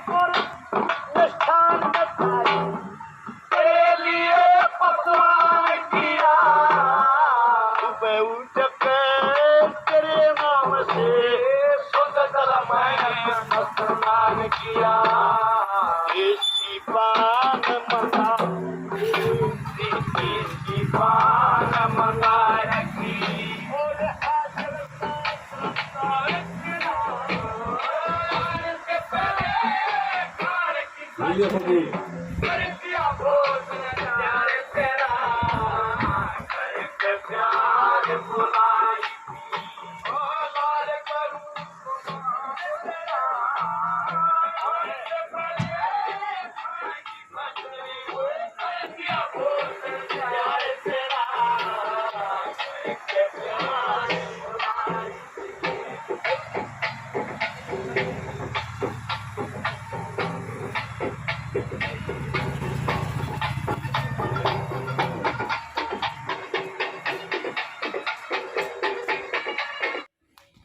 और मिष्ठान मिठाई तेरे लिए पकवान किया। सुबह उठ के तेरे नाम से शुद्ध जल मैंने स्नान किया। देसी पान मंगा, देसी पान मंगा रखी और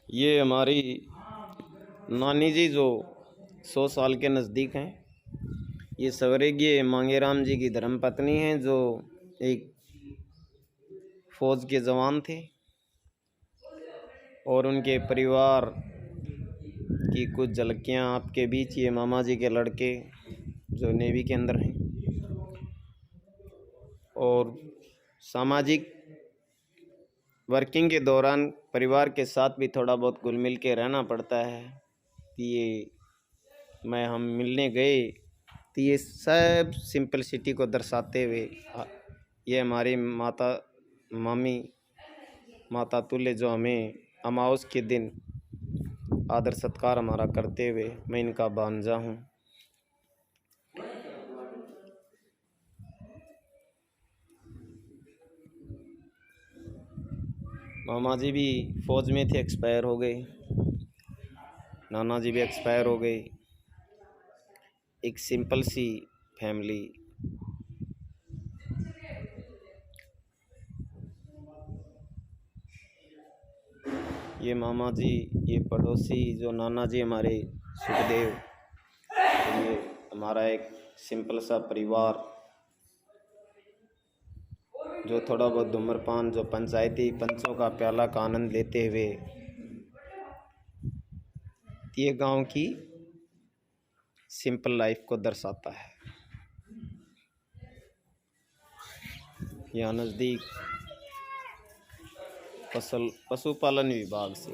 ये हमारी नानी जी जो 100 साल के नज़दीक हैं। ये स्वर्गीय मांगेराम जी की धर्मपत्नी हैं, जो एक फ़ौज के जवान थे और उनके परिवार की कुछ झलकियाँ आपके बीच। ये मामा जी के लड़के जो नेवी के अंदर हैं और सामाजिक वर्किंग के दौरान परिवार के साथ भी थोड़ा बहुत घुल मिल के रहना पड़ता है। तो ये हम मिलने गए तो ये सब सिंपलिसिटी को दर्शाते हुए ये हमारी माता तुल्य जो हमें अमावस के दिन आदर सत्कार हमारा करते हुए, मैं इनका भांजा हूँ। मामा जी भी फ़ौज में थे, एक्सपायर हो गए। नाना जी भी एक्सपायर हो गए। एक सिंपल सी फैमिली। ये मामा जी, ये पड़ोसी जो नाना जी हमारे सुखदेव, ये हमारा एक सिंपल सा परिवार जो थोड़ा बहुत धूम्रपान, जो पंचायती पंचों का प्याला का आनंद लेते हुए ये गांव की सिंपल लाइफ को दर्शाता है। यहाँ नज़दीक पशुपालन विभाग से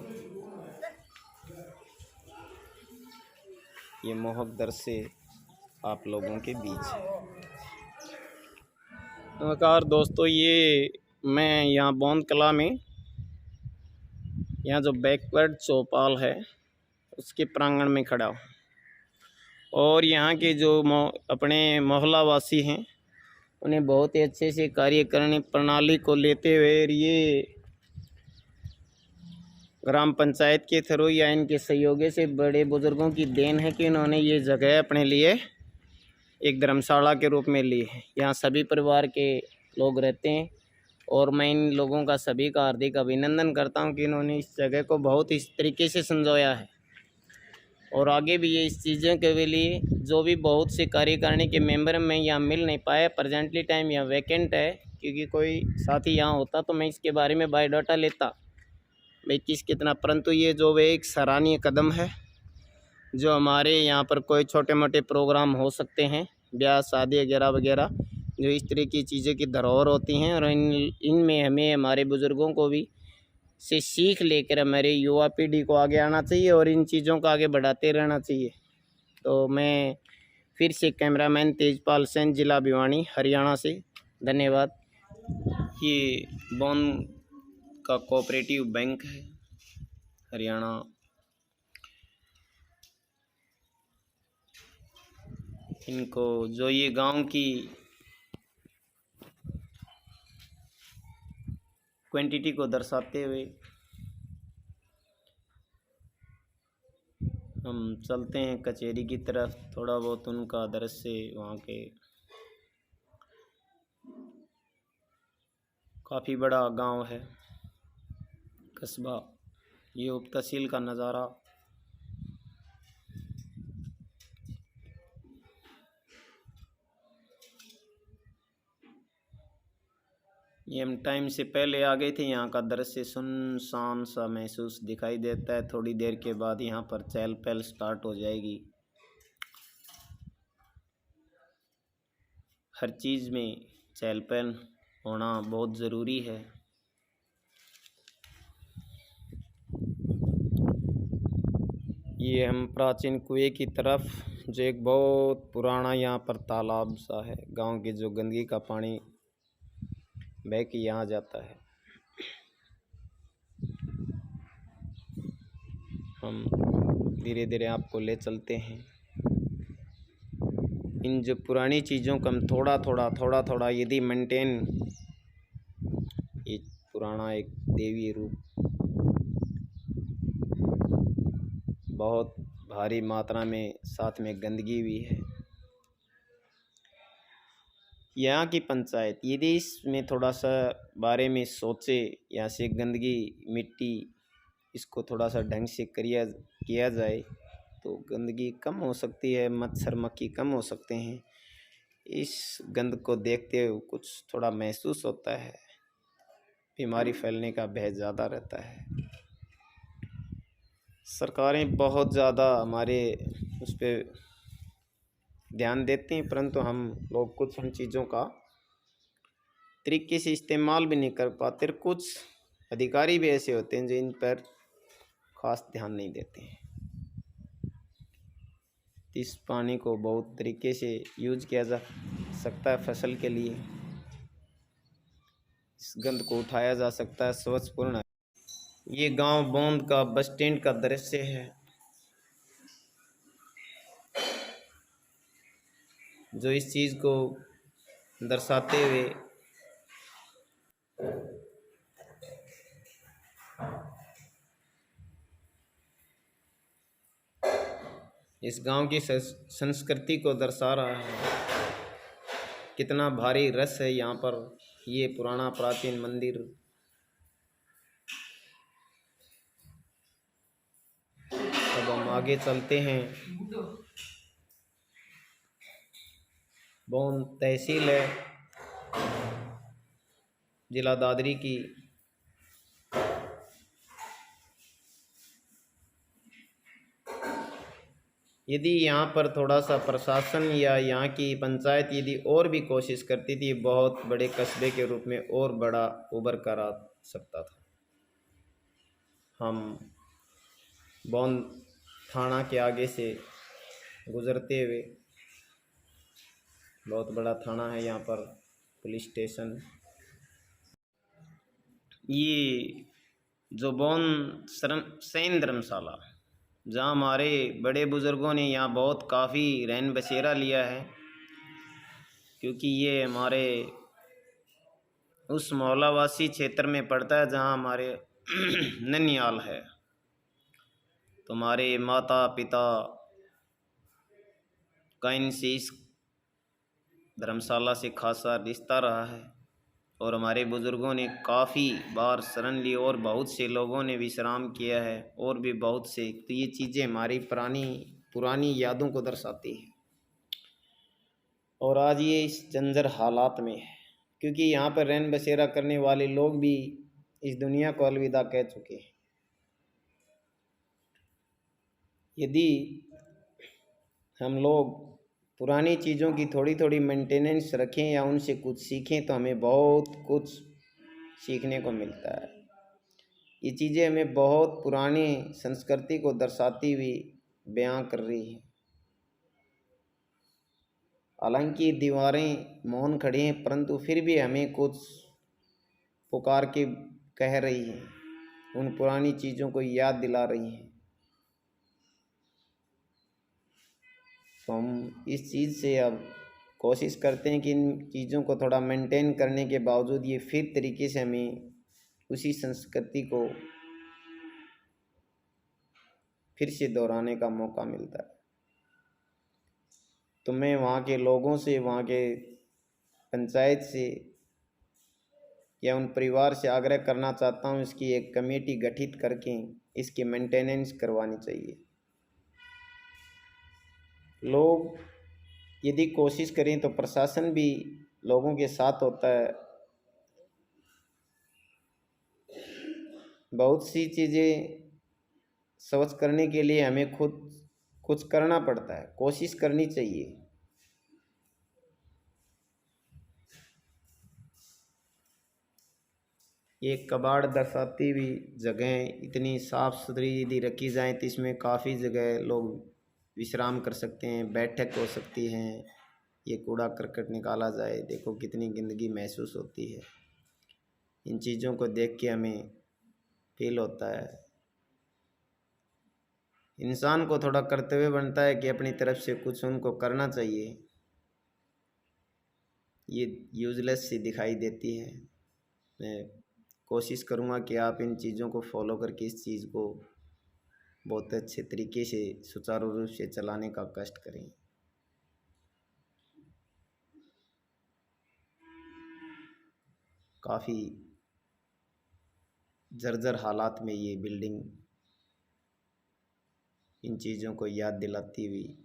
ये मोहक दृश्य आप लोगों के बीच है। नमस्कार दोस्तों, ये मैं यहाँ बौंद कला में, यहाँ जो बैकवर्ड चौपाल है उसके प्रांगण में खड़ा हूँ और यहाँ के जो अपने मोहल्ला वासी हैं उन्हें बहुत ही अच्छे से कार्यकारिणी प्रणाली को लेते हुए ये ग्राम पंचायत के थ्रू या इनके सहयोगी से बड़े बुजुर्गों की देन है कि इन्होंने ये जगह अपने लिए एक धर्मशाला के रूप में ली है। यहाँ सभी परिवार के लोग रहते हैं और मैं इन लोगों का सभी का हार्दिक अभिनंदन करता हूँ कि इन्होंने इस जगह को बहुत इस तरीके से संजोया है और आगे भी ये इस चीज़ों के लिए जो भी बहुत से कार्यकारिणी के मेंबर में यहाँ मिल नहीं पाए। प्रेजेंटली टाइम यहाँ वैकेंट है, क्योंकि कोई साथी यहाँ होता तो मैं इसके बारे में बायोडाटा लेता भाई किस कितना, परंतु ये जो वे एक सराहनीय कदम है जो हमारे यहाँ पर कोई छोटे मोटे प्रोग्राम हो सकते हैं, ब्याह शादी वगैरह वगैरह, जो इस तरह की चीज़ों की धरोहर होती हैं और इनमें हमें हमारे बुज़ुर्गों को भी से सीख लेकर हमारे युवा पीढ़ी को आगे आना चाहिए और इन चीज़ों को आगे बढ़ाते रहना चाहिए। तो मैं फिर से कैमरामैन तेजपाल सेन, जिला भिवानी, हरियाणा से धन्यवाद। ये बौंद का कोऑपरेटिव बैंक है हरियाणा। इनको जो ये गांव की क्वांटिटी को दर्शाते हुए हम चलते हैं कचहरी की तरफ। थोड़ा बहुत उनका दृश्य वहाँ के काफ़ी बड़ा गांव है, कस्बा, ये उप तहसील का नज़ारा ये हम टाइम से पहले आ गए थे। यहाँ का दृश्य सुनसान सा महसूस दिखाई देता है। थोड़ी देर के बाद यहाँ पर चहल पहल स्टार्ट हो जाएगी। हर चीज़ में चहल पहल होना बहुत ज़रूरी है। ये हम प्राचीन कुएं की तरफ, जो एक बहुत पुराना यहाँ पर तालाब सा है। गांव की जो गंदगी का पानी बह के यहाँ जाता है। हम धीरे धीरे आपको ले चलते हैं। इन जो पुरानी चीज़ों का हम थोड़ा थोड़ा यदि मेंटेन, ये पुराना एक देवी रूप बहुत भारी मात्रा में, साथ में गंदगी भी है। यहाँ की पंचायत यदि इसमें थोड़ा सा बारे में सोचे, यहाँ से गंदगी मिट्टी इसको थोड़ा सा ढंग से किया जाए तो गंदगी कम हो सकती है, मच्छर मक्खी कम हो सकते हैं। इस गंद को देखते हुए कुछ थोड़ा महसूस होता है, बीमारी फैलने का भय ज़्यादा रहता है। सरकारें बहुत ज़्यादा हमारे उस पर ध्यान देते हैं, परंतु हम लोग कुछ उन चीज़ों का तरीके से इस्तेमाल भी नहीं कर पाते। कुछ अधिकारी भी ऐसे होते हैं जो इन पर खास ध्यान नहीं देते हैं। इस पानी को बहुत तरीके से यूज किया जा सकता है फसल के लिए। इस गंद को उठाया जा सकता है, स्वच्छ पूर्ण। ये गांव बौंद का बस स्टैंड का दृश्य है, जो इस चीज़ को दर्शाते हुए इस गांव की संस्कृति को दर्शा रहा है। कितना भारी रस है यहाँ पर। ये पुराना प्राचीन मंदिर, अब हम आगे चलते हैं। बौंद तहसील है, जिला दादरी की। यदि यहाँ पर थोड़ा सा प्रशासन या यहाँ की पंचायत यदि और भी कोशिश करती थी, बहुत बड़े कस्बे के रूप में और बड़ा उभर कर आ सकता था। हम बौंद थाना के आगे से गुजरते हुए, बहुत बड़ा थाना है यहाँ पर, पुलिस स्टेशन। ये जो बौंद सैन धर्मशाला, जहाँ हमारे बड़े बुज़ुर्गों ने यहाँ बहुत काफ़ी रैन बसेरा लिया है, क्योंकि ये हमारे उस मौलावासी क्षेत्र में पड़ता है जहाँ हमारे ननियाल है। तो हमारे माता पिता का इनसे इस धर्मशाला से खासा रिश्ता रहा है, और हमारे बुज़ुर्गों ने काफ़ी बार शरण ली और बहुत से लोगों ने विश्राम किया है, और भी बहुत से। तो ये चीज़ें हमारी पुरानी यादों को दर्शाती हैं। और आज ये इस जंजर हालात में है, क्योंकि यहाँ पर रैन बसेरा करने वाले लोग भी इस दुनिया को अलविदा कह चुके हैं। यदि हम लोग पुरानी चीज़ों की थोड़ी थोड़ी मेंटेनेंस रखें या उनसे कुछ सीखें तो हमें बहुत कुछ सीखने को मिलता है। ये चीज़ें हमें बहुत पुरानी संस्कृति को दर्शाती हुई बयां कर रही हैं। हालांकि दीवारें मौन खड़ी हैं, परंतु फिर भी हमें कुछ पुकार के कह रही हैं, उन पुरानी चीज़ों को याद दिला रही हैं। तो हम इस चीज़ से अब कोशिश करते हैं कि इन चीज़ों को थोड़ा मेंटेन करने के बावजूद ये फिर तरीके से हमें उसी संस्कृति को फिर से दोहराने का मौका मिलता है। तो मैं वहाँ के लोगों से, वहाँ के पंचायत से या उन परिवार से आग्रह करना चाहता हूँ, इसकी एक कमेटी गठित करके इसकी मेंटेनेंस करवानी चाहिए। लोग यदि कोशिश करें तो प्रशासन भी लोगों के साथ होता है, बहुत सी चीज़ें स्वच्छ करने के लिए हमें खुद कुछ करना पड़ता है, कोशिश करनी चाहिए। ये कबाड़ दर्शाती हुई जगहें इतनी साफ़ सुथरी यदि रखी जाएं तो इसमें काफ़ी जगह लोग विश्राम कर सकते हैं, बैठक हो सकती हैं। ये कूड़ा करकट निकाला जाए, देखो कितनी गंदगी महसूस होती है। इन चीज़ों को देख के हमें फील होता है। इंसान को थोड़ा कर्तव्य बनता है कि अपनी तरफ से कुछ उनको करना चाहिए। ये यूजलेस सी दिखाई देती है। मैं कोशिश करूँगा कि आप इन चीज़ों को फॉलो करके इस चीज़ को बहुत अच्छे तरीके से सुचारू रूप से चलाने का कष्ट करें। काफ़ी जर्जर हालात में ये बिल्डिंग इन चीज़ों को याद दिलाती हुई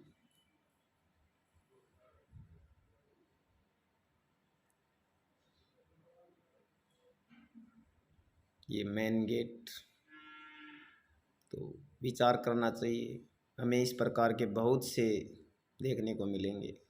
ये मेन गेट, तो विचार करना चाहिए। हमें इस प्रकार के बहुत से देखने को मिलेंगे।